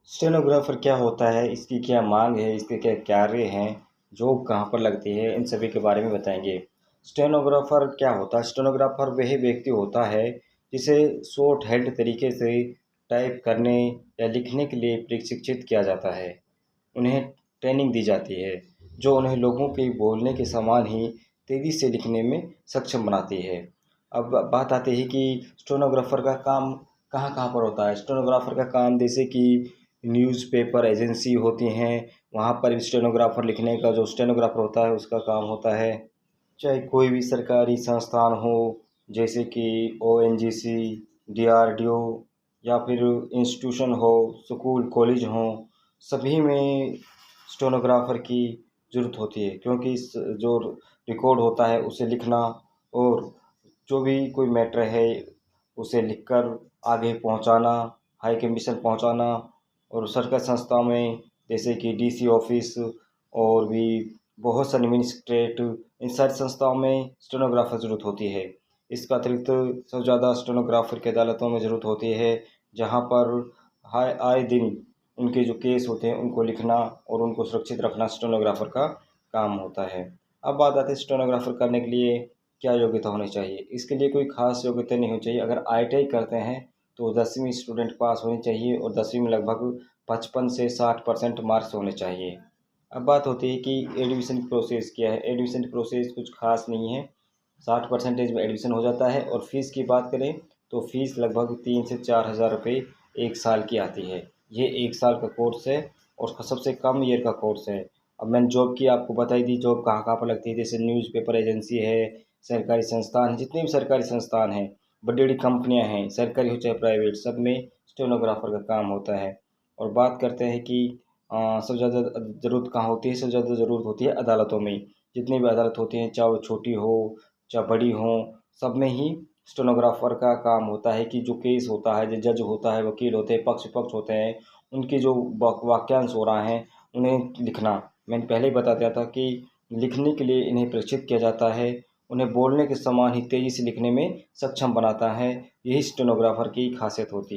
Stenographer क्या होता है, इसकी क्या मांग है, इसके क्या कार्य हैं, जॉब कहाँ पर लगती है, इन सभी के बारे में बताएंगे। स्टेनोग्राफर क्या होता है? स्टेनोग्राफर वही व्यक्ति होता है जिसे शॉर्ट हैंड तरीके से टाइप करने या लिखने के लिए प्रशिक्षित किया जाता है। उन्हें ट्रेनिंग दी जाती है जो उन्हें लोगों के बोलने के समान ही तेज़ी से लिखने में सक्षम बनाती है। अब बात आती है कि स्टेनोग्राफर का काम कहाँ-कहाँ पर होता है। स्टेनोग्राफर का काम जैसे कि न्यूज़पेपर एजेंसी होती हैं, वहाँ पर भी स्टेनोग्राफर लिखने का जो स्टेनोग्राफर होता है उसका काम होता है। चाहे कोई भी सरकारी संस्थान हो, जैसे कि ओएनजीसी, डीआरडीओ या फिर इंस्टीट्यूशन हो, स्कूल कॉलेज हों, सभी में स्टेनोग्राफर की ज़रूरत होती है, क्योंकि इस जो रिकॉर्ड होता है उसे लिखना और जो भी कोई मैटर है उसे लिखकर आगे पहुंचाना, हाई कमीशन पहुंचाना। और सरकारी संस्थाओं में जैसे कि डीसी ऑफिस और भी बहुत सारी मिनिस्ट्रेट, इन सारी संस्थाओं में स्टेनोग्राफर ज़रूरत होती है। इसका अतिरिक्त सबसे ज़्यादा स्टेनोग्राफर की अदालतों में ज़रूरत होती है, जहाँ पर हाय आए दिन उनके जो केस होते हैं उनको लिखना और उनको सुरक्षित रखना स्टेनोग्राफर का काम होता है। अब बात आती है स्टेनोग्राफर करने के लिए क्या योग्यता होनी चाहिए। इसके लिए कोई ख़ास योग्यता नहीं होनी चाहिए। अगर आईटीआई करते हैं तो 10वीं स्टूडेंट पास होनी चाहिए और 10वीं में लगभग 55 से 60% मार्क्स होने चाहिए। अब बात होती है कि एडमिशन की प्रोसेस क्या है। एडमिशन की प्रोसेस कुछ खास नहीं है, 60% में एडमिशन हो जाता है। और फीस की बात करें तो फीस लगभग 3 से 4 हज़ार रुपये एक साल की आती है। ये एक साल का कोर्स है और उसका सबसे कम ईयर का कोर्स है। अब मैंने जॉब की आपको बताई दी, जॉब कहाँ कहाँ पर लगती है, जैसे न्यूज़पेपर एजेंसी है, सरकारी संस्थान है, जितने भी सरकारी संस्थान हैं, बड़ी बड़ी कंपनियां हैं, सरकारी हो चाहे प्राइवेट, सब में स्टेनोग्राफर का काम होता है। और बात करते हैं कि सबसे ज़्यादा ज़रूरत कहाँ होती है। सबसे ज़्यादा ज़रूरत होती है अदालतों में। जितनी भी अदालत होती हैं, चाहे वो छोटी हो चाहे बड़ी हो, सब में ही स्टेनोग्राफर का काम होता है कि जो केस होता है, जो जज होता है, वकील होते हैं, पक्ष विपक्ष होते हैं, उनके जो वाक्यांश हो रहा है उन्हें लिखना। मैंने पहले ही बता दिया था कि लिखने के लिए इन्हें प्रशिक्षित किया जाता है, उन्हें बोलने के समान ही तेज़ी से लिखने में सक्षम बनाता है। यही स्टेनोग्राफर की खासियत होती है।